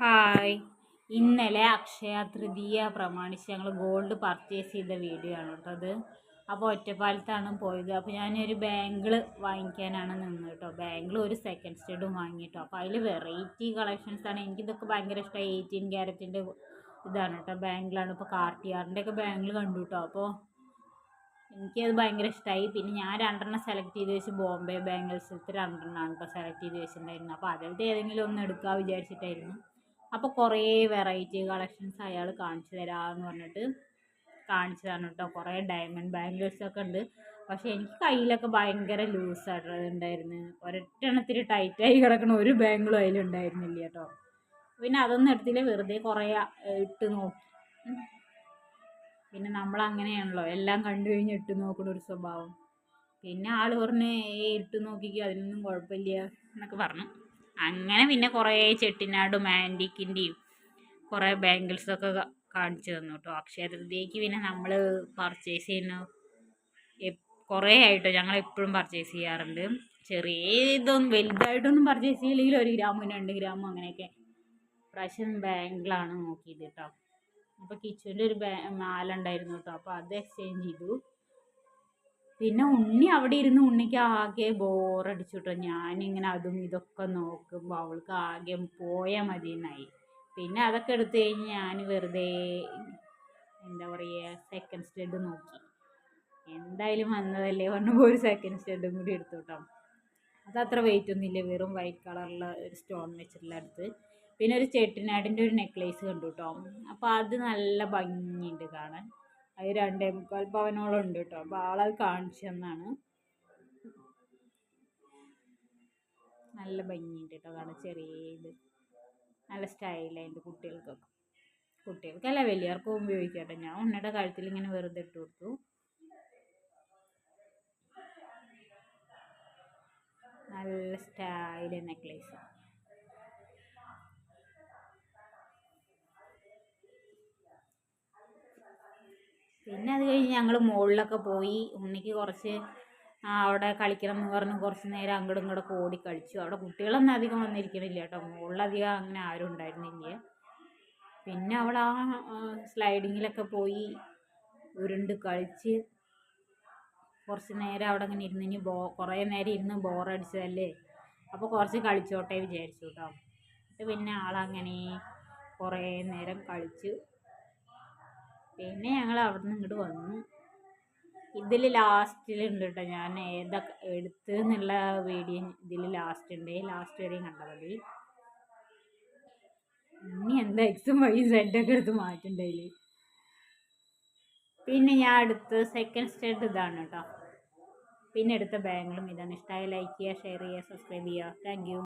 Hi, ഇന്നലെ അക്ഷയ തൃതീയ പ്രമാണിച്ച് ഞങ്ങൾ ഗോൾഡ് പർച്ചേസ് ചെയ്ത വീഡിയോ ആണ് കേട്ടോ അത്. അപ്പോൾ ഒറ്റപ്പാലത്താണ് പോയത്. അപ്പോൾ ഞാനൊരു ബാങ്കിൾ വാങ്ങിക്കാനാണ് നിന്ന് കേട്ടോ. ബാങ്കിൾ ഒരു സെക്കൻഡ് സ്റ്റഡും വാങ്ങിയിട്ടോ. അപ്പോൾ അതിൽ വെറൈറ്റി കളക്ഷൻസ് ആണ്. എനിക്കിതൊക്കെ ഭയങ്കര ഇഷ്ടമായി. 18 ക്യാരറ്റിൻ്റെ ഇതാണ് കേട്ടോ, ബാങ്കിളാണ്. ഇപ്പോൾ കാർട്ടിയാറിൻ്റെ ഒക്കെ ബാങ്കിൾ കണ്ടു കേട്ടോ. അപ്പോൾ എനിക്കത് ഭയങ്കര ഇഷ്ടമായി. പിന്നെ ഞാൻ 2 സെലക്ട് ചെയ്ത് വെച്ച് ബോംബെ ബാംഗിൾസിലത്തെ 2 കേട്ടോ സെലക്ട് ചെയ്ത് വെച്ചിട്ടുണ്ടായിരുന്നു. അപ്പോൾ അതിലത്തെ ഏതെങ്കിലും ഒന്ന് എടുക്കാൻ വിചാരിച്ചിട്ടായിരുന്നു. അപ്പോൾ കുറേ വെറൈറ്റി കളക്ഷൻസ് അയാൾ കാണിച്ചു തരാമെന്ന് പറഞ്ഞിട്ട് കാണിച്ചു തരണം കേട്ടോ. കുറേ ഡയമണ്ട് ബാംഗിൾസൊക്കെ ഉണ്ട്. പക്ഷേ എനിക്ക് കയ്യിലൊക്കെ ഭയങ്കര ലൂസായിട്ട് ഉണ്ടായിരുന്നു. ഒരൊറ്റെണ്ണത്തിന് ടൈറ്റായി കിടക്കണ ഒരു ബാംഗിളും അതിലുണ്ടായിരുന്നില്ല കേട്ടോ. പിന്നെ അതൊന്നും എടുത്തില്ല, വെറുതെ കുറേ ഇട്ട് നോക്കി. പിന്നെ നമ്മളങ്ങനെയാണല്ലോ, എല്ലാം കണ്ടു കഴിഞ്ഞ് ഇട്ട് നോക്കുന്ന ഒരു സ്വഭാവം. പിന്നെ ആൾ പറഞ്ഞ് ഇട്ട് നോക്കിക്കോ, അതിനൊന്നും കുഴപ്പമില്ല എന്നൊക്കെ പറഞ്ഞു. അങ്ങനെ പിന്നെ കുറേ ചെട്ടിനാടും ആൻറ്റിക്കിൻ്റെയും കുറേ ബാംഗിൾസൊക്കെ കാണിച്ചു തന്നു കേട്ടോ. അക്ഷയ തൃതീയക്ക് പിന്നെ നമ്മൾ പർച്ചേസ് ചെയ്യുന്ന കുറേ ആയിട്ടോ, ഞങ്ങൾ എപ്പോഴും പർച്ചേസ് ചെയ്യാറുണ്ട്. ചെറിയ ഇതൊന്നും വലുതായിട്ടൊന്നും പർച്ചേസ് ചെയ്യില്ലെങ്കിൽ 1 ഗ്രാമും 2 ഗ്രാമും അങ്ങനെയൊക്കെ. പ്രാവശ്യം ബാങ്കിളാണ് നോക്കിയത് കേട്ടോ. അപ്പോൾ കിച്ചുവിൻ്റെ ഒരു മാല ഉണ്ടായിരുന്നു കേട്ടോ. അപ്പോൾ അത് എക്സ്ചേഞ്ച് ചെയ്തു. പിന്നെ ഉണ്ണി അവിടെ ഇരുന്ന് ഉണ്ണിക്ക് ആകെ ബോറടിച്ചു കേട്ടോ. ഞാനിങ്ങനെ അതും ഇതൊക്കെ നോക്കുമ്പോൾ അവൾക്ക് ആകെ പോയാൽ മതി എന്നായി. പിന്നെ അതൊക്കെ എടുത്തു കഴിഞ്ഞ് ഞാൻ വെറുതെ എന്താ പറയുക, സെക്കൻഡ് സ്റ്റഡ് നോക്കി. എന്തായാലും വന്നതല്ലേ പറഞ്ഞപ്പോൾ ഒരു സെക്കൻഡ് സ്റ്റഡും കൂടി എടുത്തു കേട്ടോ. അതത്ര വെയിറ്റ് ഒന്നുമില്ല, വെറും വൈറ്റ് കളറുള്ള ഒരു സ്റ്റോൺ വെച്ചിട്ടുള്ള അടുത്ത്. പിന്നെ ഒരു ചെട്ടിനാടിൻ്റെ ഒരു നെക്ലേസ് കണ്ടു കേട്ടോ. അപ്പോൾ അത് നല്ല ഭംഗിയുണ്ട് കാണാൻ. അത് 2.25 പവനോളം ഉണ്ട് കേട്ടോ. അപ്പോൾ ആളത് കാണിച്ചു തന്നാണ്. നല്ല ഭംഗിയുണ്ട് കേട്ടോ കാണാൻ. ചെറിയ ഇത് നല്ല സ്റ്റൈലായിട്ട് കുട്ടികൾക്കല്ല വലിയവർക്കും ഉപയോഗിക്കാം കേട്ടോ. ഞാൻ ഉണ്ണിയുടെ കഴുത്തിൽ ഇങ്ങനെ വെറുതെ ഇട്ട് കൊടുത്തു. നല്ല സ്റ്റൈല് നെക്ലേസ്. പിന്നെ അത് കഴിഞ്ഞ് ഞങ്ങൾ മുകളിലൊക്കെ പോയി. ഉണ്ണിക്ക് കുറച്ച് അവിടെ കളിക്കണം എന്ന് പറഞ്ഞ് കുറച്ച് നേരം അങ്ങോട്ടും ഇങ്ങോട്ടൊക്കെ ഓടി കളിച്ചു. അവിടെ കുട്ടികളൊന്നും അധികം വന്നിരിക്കണില്ല കേട്ടോ. മുകളിലധികം അങ്ങനെ ആരും ഉണ്ടായിരുന്നില്ല. പിന്നെ അവിടെ ആ സ്ലൈഡിങ്ങിലൊക്കെ പോയി ഉരുണ്ട് കളിച്ച് കുറച്ച് നേരം അവിടെ ഇങ്ങനെ ഇരുന്ന്. ഇനി കുറേ നേരം ഇരുന്ന് ബോറടിച്ചതല്ലേ, അപ്പോൾ കുറച്ച് കളിച്ചോട്ടെ വിചാരിച്ചു കേട്ടോ. എന്നിട്ട് പിന്നെ ആളങ്ങനെ കുറേ നേരം കളിച്ചു. പിന്നെ ഞങ്ങൾ അവിടെ നിന്ന് ഇങ്ങോട്ട് വന്നു. ഇതിൽ ലാസ്റ്റിലുണ്ട് കേട്ടോ, ഞാൻ ഏതൊക്കെ എടുത്ത് എന്നുള്ള വീഡിയോ ഇതിൽ ലാസ്റ്റ് ഉണ്ട്. ലാസ്റ്റ് വരെയും കണ്ടാൽ മതി. ഇനി എന്താ എക്സും വൈയും സെഡൊക്കെ എടുത്ത് മാറ്റുണ്ടായില്. പിന്നെ ഞാൻ എടുത്ത് സെക്കൻഡ് സ്റ്റഡ് ഇതാണ് കേട്ടോ. പിന്നെ എടുത്ത ബാങ്കിലും ഇതാണ്. ഇഷ്ടമായ ലൈക്ക് ചെയ്യുക, ഷെയർ ചെയ്യുക, സബ്സ്ക്രൈബ് ചെയ്യുക. Thank you.